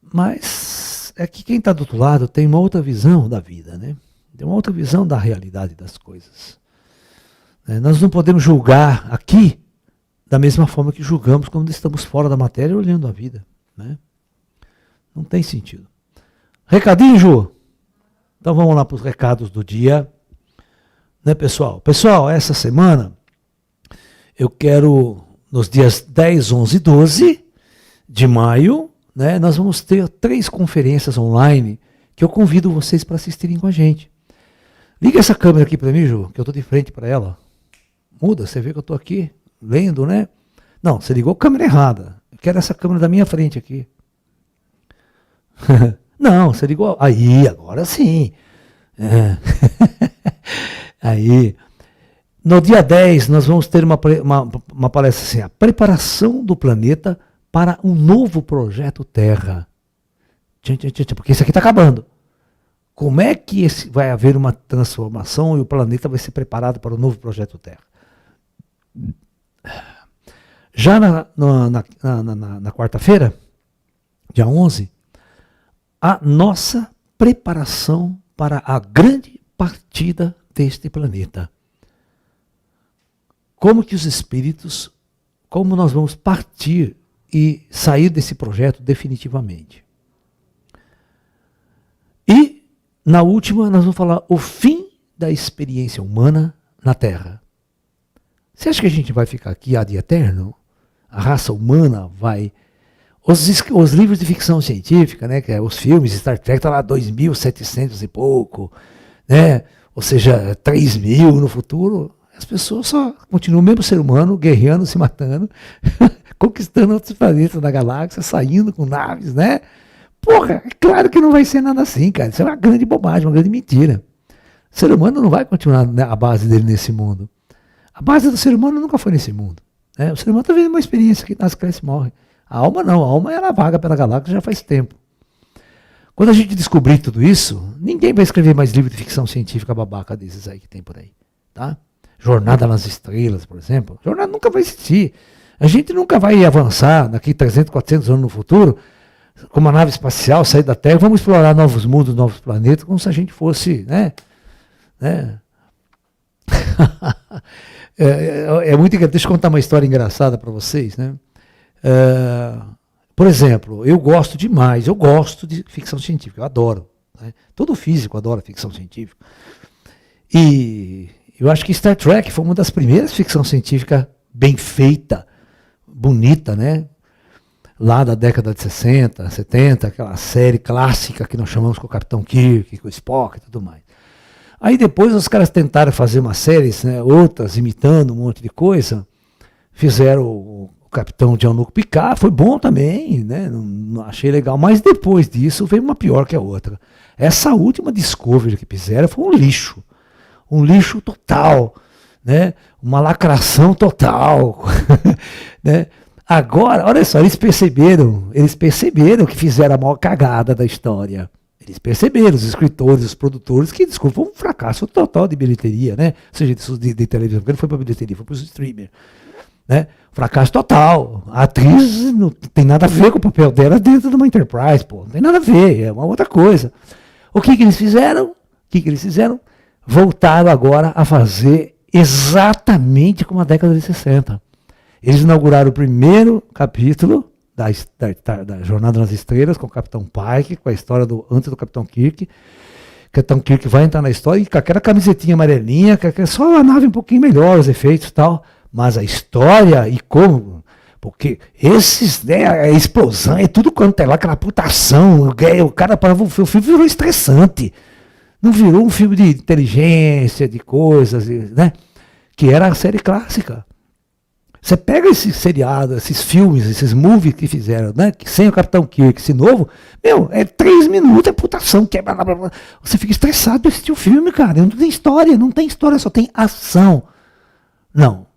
Mas é que quem está do outro lado tem uma outra visão da vida, né? Tem uma outra visão da realidade das coisas. Nós não podemos julgar aqui da mesma forma que julgamos quando estamos fora da matéria olhando a vida, né? Não tem sentido. Recadinho, Ju? Então vamos lá para os recados do dia. Né, pessoal? Pessoal, essa semana eu quero, nos dias 10, 11 e 12 de maio, né, nós vamos ter 3 conferências online que eu convido vocês para assistirem com a gente. Liga essa câmera aqui para mim, Ju, que eu estou de frente para ela. Muda, você vê que eu estou aqui lendo, né? Não, você ligou a câmera errada. Eu quero essa câmera da minha frente aqui. Não, você ligou. Aí, agora sim. É. Aí. No dia 10, nós vamos ter uma palestra assim, a preparação do planeta para um novo projeto Terra. Porque isso aqui está acabando. Como é que vai haver uma transformação e o planeta vai ser preparado para o novo projeto Terra? Já na quarta-feira, dia 11, a nossa preparação para a grande partida deste planeta. Como que os espíritos, como nós vamos partir e sair desse projeto definitivamente. E, na última, nós vamos falar o fim da experiência humana na Terra. Você acha que a gente vai ficar aqui ad eterno? A raça humana vai... Os livros de ficção científica, né, que é os filmes, Star Trek, está lá 2.700 e pouco, né, ou seja, 3.000 no futuro, as pessoas só continuam o mesmo ser humano, guerreando, se matando, conquistando outros planetas da galáxia, saindo com naves, né? Porra, é claro que não vai ser nada assim, cara, isso é uma grande bobagem, uma grande mentira. O ser humano não vai continuar, né, a base dele nesse mundo. A base do ser humano nunca foi nesse mundo. Né? O ser humano está vivendo uma experiência que nasce, cresce e morre. A alma não, a alma ela vaga pela galáxia já faz tempo. Quando a gente descobrir tudo isso, ninguém vai escrever mais livro de ficção científica babaca desses aí que tem por aí. Tá? Jornada nas Estrelas, por exemplo. Jornada nunca vai existir. A gente nunca vai avançar daqui 300, 400 anos no futuro, com uma nave espacial, sair da Terra, vamos explorar novos mundos, novos planetas, como se a gente fosse, né? É muito engraçado. Deixa eu contar uma história engraçada para vocês, né? Por exemplo, eu gosto demais, eu gosto de ficção científica, eu adoro. Né? Todo físico adora ficção científica. E eu acho que Star Trek foi uma das primeiras ficção científica bem feita, bonita, né? Lá da década de 60, 70, aquela série clássica que nós chamamos com o Capitão Kirk, com o Spock e tudo mais. Aí depois os caras tentaram fazer umas séries, né, outras imitando um monte de coisa, fizeram o Capitão Jean-Luc Picard, foi bom também, né, não achei legal, mas depois disso veio uma pior que a outra. Essa última Discovery que fizeram foi um lixo total, né, uma lacração total. Né. Agora, olha só, eles perceberam que fizeram a maior cagada da história. Eles perceberam, os escritores, os produtores, que, desculpa, foi um fracasso total de bilheteria, né? Ou seja, de televisão, porque não foi para bilheteria, foi para os streamers. Né? Fracasso total. A atriz não tem nada a ver com o papel dela dentro de uma Enterprise, pô. Não tem nada a ver, é uma outra coisa. O que eles fizeram? Voltaram agora a fazer exatamente como a década de 60. Eles inauguraram o primeiro capítulo da Jornada nas Estrelas, com o Capitão Pike, com a história antes do Capitão Kirk. O Capitão Kirk vai entrar na história e com aquela camisetinha amarelinha, só a nave um pouquinho melhor, os efeitos e tal. Mas a história e como... Porque esses, né, a explosão, é tudo quanto é lá, aquela putação, o cara, o filme virou estressante. Não virou um filme de inteligência, de coisas, né? Que era a série clássica. Você pega esse seriado, esses filmes, esses movies que fizeram, né? Sem o Capitão Kirk, esse novo, é 3 minutos, é putação, você fica estressado de assistir o filme, cara. Não tem história, só tem ação. Não.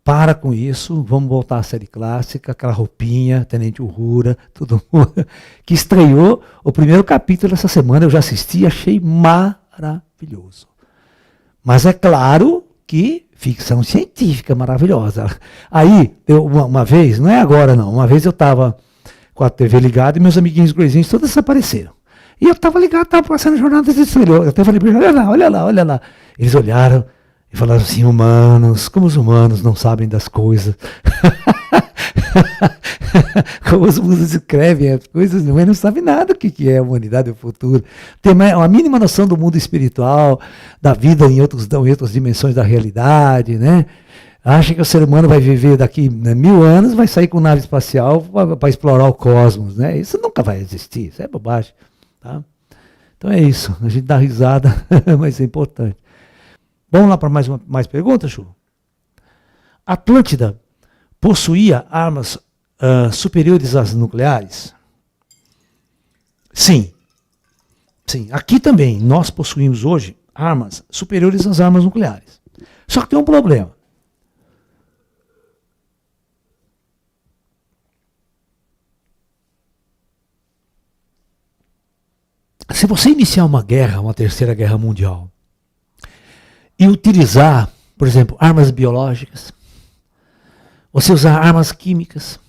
Para com isso, vamos voltar à série clássica, aquela roupinha, Tenente Uhura, todo mundo, que estreou o primeiro capítulo essa semana, eu já assisti e achei maravilhoso. Mas é claro que ficção científica maravilhosa. Aí, uma vez, não é agora não, uma vez eu estava com a TV ligada e meus amiguinhos greyzinhos todos desapareceram. E eu estava ligado, estava passando Jornada das Estrelas, eu até falei, olha lá. Eles olharam, e falaram assim, como os humanos não sabem das coisas. Como os humanos escrevem as coisas, mas não sabem nada o que é a humanidade e o futuro. Tem uma mínima noção do mundo espiritual, da vida em outras dimensões da realidade, né? Acha que o ser humano vai viver daqui 1000 anos, vai sair com nave espacial para explorar o cosmos, né? Isso nunca vai existir, isso é bobagem. Tá? Então é isso, a gente dá risada, mas é importante. Vamos lá para mais perguntas, Chu? Atlântida possuía armas superiores às nucleares? Sim. Sim. Aqui também nós possuímos hoje armas superiores às armas nucleares. Só que tem um problema. Se você iniciar uma guerra, uma terceira guerra mundial, e utilizar, por exemplo, armas biológicas, você usar armas químicas,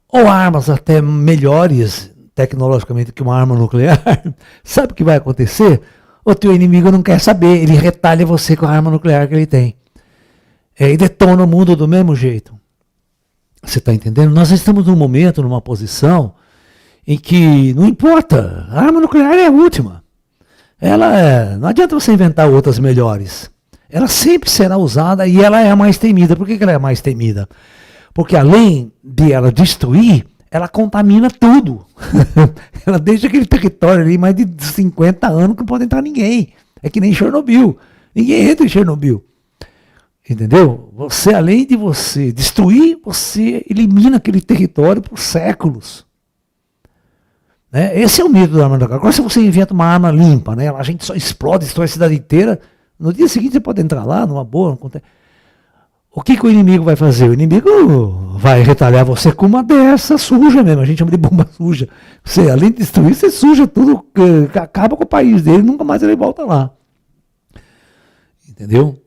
ou armas até melhores tecnologicamente que uma arma nuclear, sabe o que vai acontecer? O teu inimigo não quer saber, ele retalha você com a arma nuclear que ele tem. E detona o mundo do mesmo jeito. Você está entendendo? Nós estamos num momento, numa posição, em que não importa, a arma nuclear é a última. Não adianta você inventar outras melhores. Ela sempre será usada e ela é a mais temida. Por que ela é a mais temida? Porque além de ela destruir, ela contamina tudo. Ela deixa aquele território ali mais de 50 anos que não pode entrar ninguém. É que nem Chernobyl. Ninguém entra em Chernobyl. Entendeu? Você, além de você destruir, você elimina aquele território por séculos. Né? Esse é o medo da arma nuclear. Agora, se você inventa uma arma limpa, né? A gente só explode, destrói a cidade inteira, no dia seguinte você pode entrar lá, numa boa, não acontece. O que o inimigo vai fazer? O inimigo vai retalhar você com uma dessa suja mesmo, a gente chama de bomba suja. Você, além de destruir, você suja tudo, acaba com o país dele, nunca mais ele volta lá. Entendeu?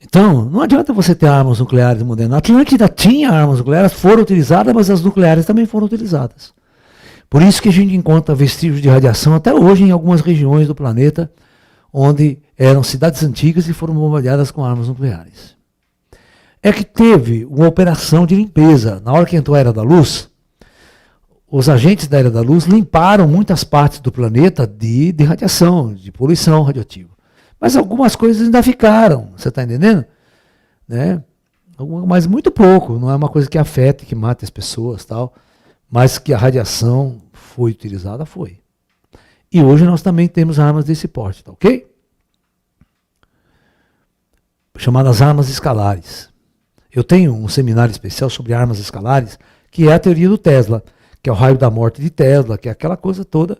Então, não adianta você ter armas nucleares modernas. A Atlântida tinha armas nucleares, foram utilizadas, mas as nucleares também foram utilizadas. Por isso que a gente encontra vestígios de radiação até hoje em algumas regiões do planeta, onde eram cidades antigas e foram bombardeadas com armas nucleares. É que teve uma operação de limpeza. Na hora que entrou a Era da Luz, os agentes da Era da Luz limparam muitas partes do planeta de radiação, de poluição radioativa. Mas algumas coisas ainda ficaram, você está entendendo? Né? Mas muito pouco, não é uma coisa que afeta, que mata as pessoas, tal, mas que a radiação foi utilizada, foi. E hoje nós também temos armas desse porte, tá ok? Chamadas armas escalares. Eu tenho um seminário especial sobre armas escalares, que é a teoria do Tesla, que é o raio da morte de Tesla, que é aquela coisa toda,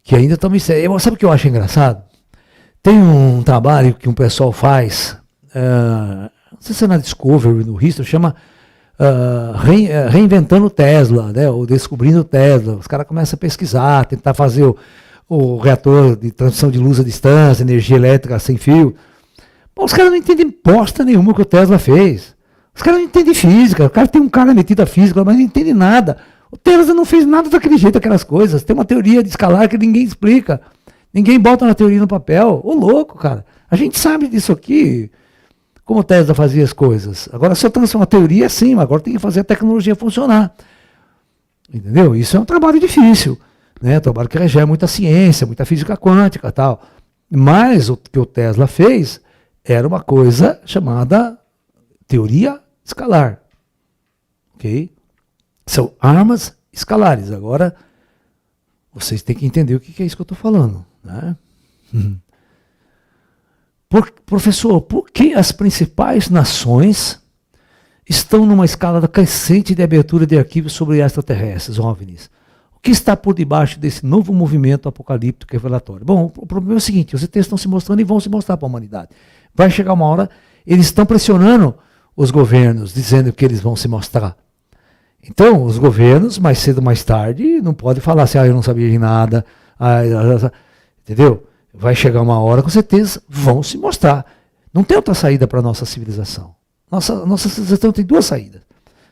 que ainda está me... Sabe o que eu acho engraçado? Tem um trabalho que um pessoal faz, não sei se é na Discovery, no History, chama reinventando o Tesla, né, ou descobrindo o Tesla. Os caras começam a pesquisar, tentar fazer o reator de transmissão de luz à distância, energia elétrica sem fio. Bom, os caras não entendem bosta nenhuma que o Tesla fez. Os caras não entendem física. O cara tem um cara metido a física, mas não entende nada. O Tesla não fez nada daquele jeito, aquelas coisas. Tem uma teoria de escalar que ninguém explica. Ninguém bota uma teoria no papel. Ô louco, cara. A gente sabe disso aqui, como o Tesla fazia as coisas. Agora, se eu transformar a teoria, sim, agora tem que fazer a tecnologia funcionar. Entendeu? Isso é um trabalho difícil. Né? Um trabalho que requer muita ciência, muita física quântica e tal. Mas o que o Tesla fez era uma coisa chamada teoria escalar. Ok? São armas escalares. Agora, vocês têm que entender o que é isso que eu estou falando. Né? Professor, por que as principais nações estão numa escala crescente de abertura de arquivos sobre extraterrestres, OVNIs? O que está por debaixo desse novo movimento apocalíptico e revelatório? Bom, o problema é o seguinte, os ETs estão se mostrando e vão se mostrar para a humanidade. Vai chegar uma hora, eles estão pressionando os governos, dizendo que eles vão se mostrar. Então, os governos, mais cedo ou mais tarde, não podem falar assim, eu não sabia de nada, entendeu? Vai chegar uma hora que os ETs vão se mostrar. Não tem outra saída para a nossa civilização. Nossa civilização tem duas saídas.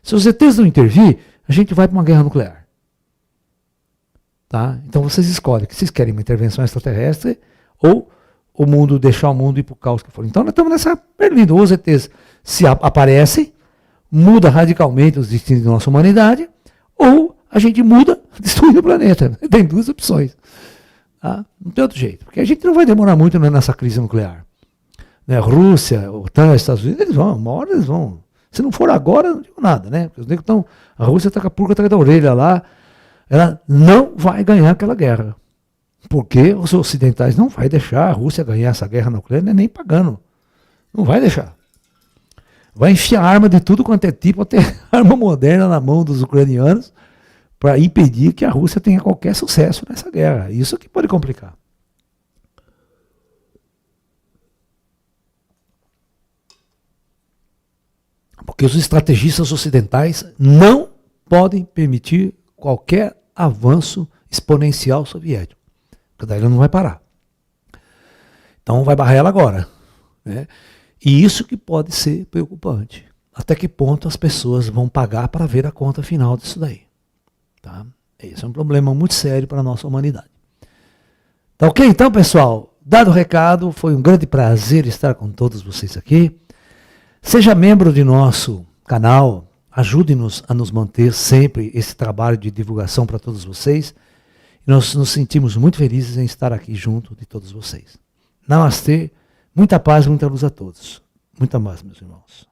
Se os ETs não intervir, a gente vai para uma guerra nuclear. Tá? Então vocês escolhem que vocês querem uma intervenção extraterrestre ou o mundo, deixar o mundo ir para o caos que for. Então nós estamos nessa berlinda. Os ETs se aparecem, muda radicalmente os destinos da nossa humanidade, ou a gente muda destruindo o planeta. Tem duas opções. Tá? Não tem outro jeito. Porque a gente não vai demorar muito nessa crise nuclear. Né? Rússia, OTAN, Estados Unidos, eles vão, uma hora eles vão. Se não for agora, não digo nada, né? Porque os negros estão. A Rússia está com a pulga atrás da orelha lá. Ela não vai ganhar aquela guerra. Porque os ocidentais não vão deixar a Rússia ganhar essa guerra nuclear, nem pagando. Não vai deixar. Vai enfiar arma de tudo quanto é tipo, até arma moderna na mão dos ucranianos, para impedir que a Rússia tenha qualquer sucesso nessa guerra. Isso que pode complicar. Porque os estrategistas ocidentais não podem permitir qualquer avanço exponencial soviético. Porque daí ele não vai parar. Então vai barrar ela agora. Né? E isso que pode ser preocupante. Até que ponto as pessoas vão pagar para ver a conta final disso daí. Tá? Esse é um problema muito sério para a nossa humanidade. Tá ok? Então, pessoal, dado o recado, foi um grande prazer estar com todos vocês aqui. Seja membro de nosso canal, ajude-nos a nos manter sempre esse trabalho de divulgação para todos vocês. E nós nos sentimos muito felizes em estar aqui junto de todos vocês. Namastê, muita paz, muita luz a todos. Muita paz, meus irmãos.